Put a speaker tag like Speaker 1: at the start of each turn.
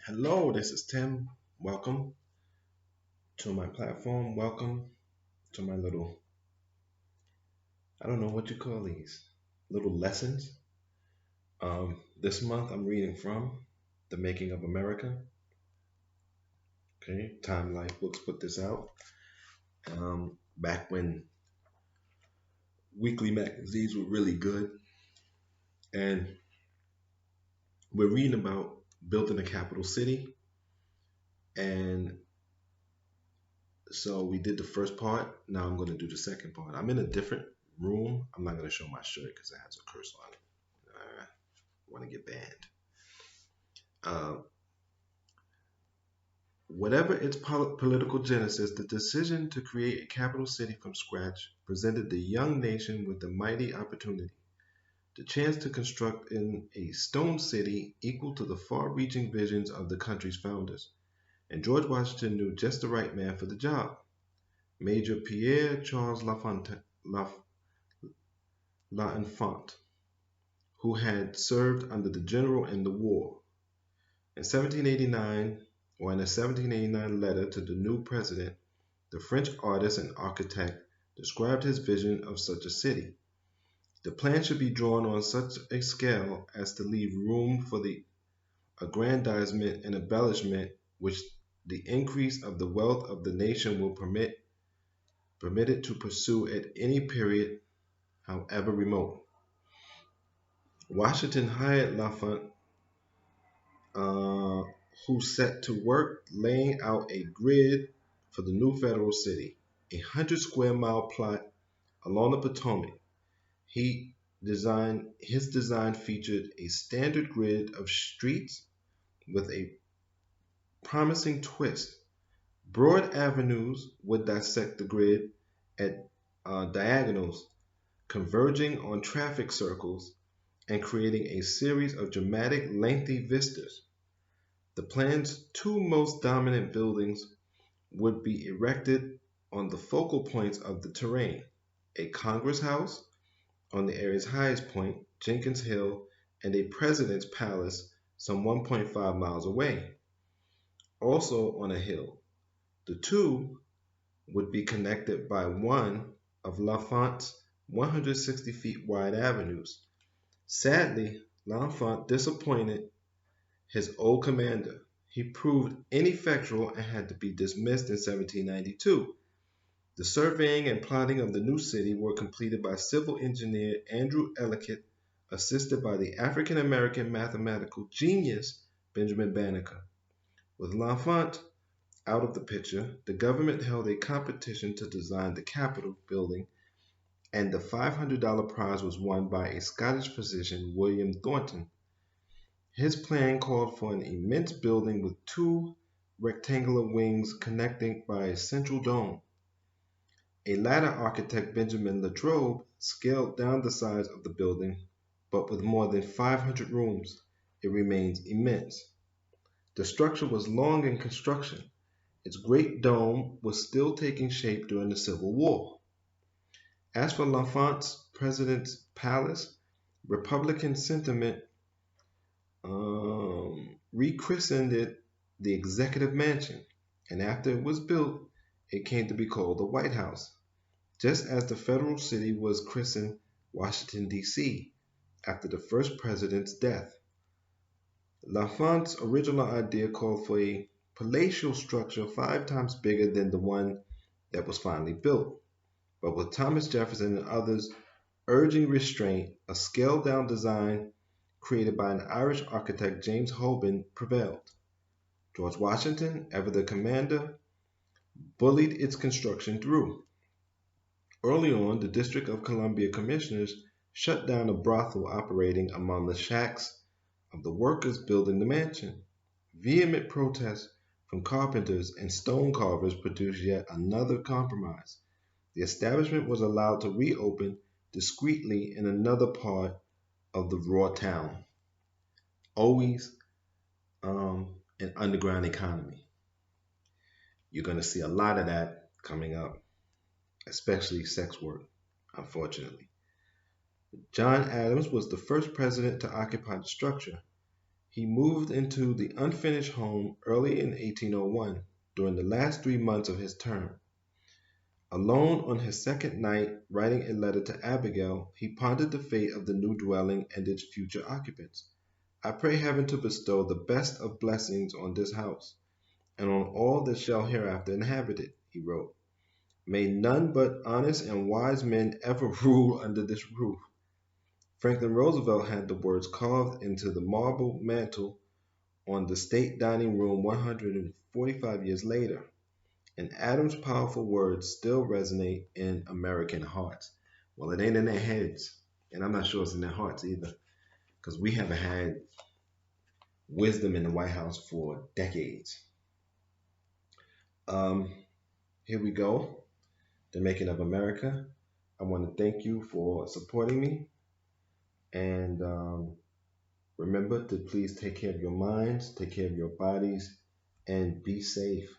Speaker 1: Hello, this is Tim. Welcome to my platform. Welcome to my little, I don't know what you call these, little lessons. This month I'm reading from The Making of America. Okay, Time Life Books put this out. Back when weekly magazines were really good. And we're reading about building a capital city. And so we did the first part. Now I'm going to do the second part. I'm in a different room. I'm not going to show my shirt because it has a curse on it. I want to get banned. Uh, Whatever its political genesis, the decision to create a capital city from scratch presented the young nation with a mighty opportunity, the chance to construct in a stone city equal to the far-reaching visions of the country's founders. And George Washington knew just the right man for the job, Major Pierre Charles L'Enfant, who had served under the general in the war. In 1789, or in a 1789 letter to the new president, the French artist and architect described his vision of such a city. The plan should be drawn on such a scale as to leave room for the aggrandizement and embellishment which the increase of the wealth of the nation will permit it to pursue at any period, however remote. Washington hired L'Enfant, uh, who set to work laying out a grid for the new federal city, a 100 square mile plot along the Potomac. His design featured a standard grid of streets with a promising twist. Broad avenues would dissect the grid at diagonals, converging on traffic circles and creating a series of dramatic lengthy vistas. The plan's two most dominant buildings would be erected on the focal points of the terrain: a Congress House on the area's highest point, Jenkins Hill, and a President's Palace some 1.5 miles away, also on a hill. The two would be connected by one of L'Enfant's 160 feet wide avenues. Sadly, L'Enfant disappointed his old commander. He proved ineffectual and had to be dismissed in 1792. The surveying and plotting of the new city were completed by civil engineer Andrew Ellicott, assisted by the African American mathematical genius Benjamin Banneker. With L'Enfant out of the picture, the government held a competition to design the Capitol building, and the $500 prize was won by a Scottish physician, William Thornton. His plan called for an immense building with two rectangular wings connecting by a central dome. A later architect, Benjamin Latrobe, scaled down the size of the building, but with more than 500 rooms, it remains immense. The structure was long in construction. Its great dome was still taking shape during the Civil War. As for L'Enfant's President's Palace, Republican sentiment rechristened it the Executive Mansion, and after it was built, it came to be called the White House, just as the federal city was christened Washington, D.C., after the first president's death. L'Enfant's original idea called for a palatial structure 5 times bigger than the one that was finally built, but with Thomas Jefferson and others urging restraint, a scaled down design created by an Irish architect, James Holbein, prevailed. George Washington, ever the commander, bullied its construction through. Early on, the District of Columbia commissioners shut down a brothel operating among the shacks of the workers building the mansion. Vehement protests from carpenters and stone carvers produced yet another compromise. The establishment was allowed to reopen discreetly in another part of the raw town. Always an underground economy. You're going to see a lot of that coming up, especially sex work, unfortunately. John Adams was the first president to occupy the structure. He moved into the unfinished home early in 1801 during the last 3 months of his term. Alone on his second night, writing a letter to Abigail, he pondered the fate of the new dwelling and its future occupants. I pray heaven to bestow the best of blessings on this house, and on all that shall hereafter inhabit it, he wrote. May none but honest and wise men ever rule under this roof. Franklin Roosevelt had the words carved into the marble mantel on the state dining room 145 years later, and Adams' powerful words still resonate in American hearts. Well, it ain't in their heads, and I'm not sure it's in their hearts either, because we haven't had wisdom in the White House for decades. Um, Here we go. The Making of America. I want to thank you for supporting me, and remember to please take care of your minds, take care of your bodies, and be safe.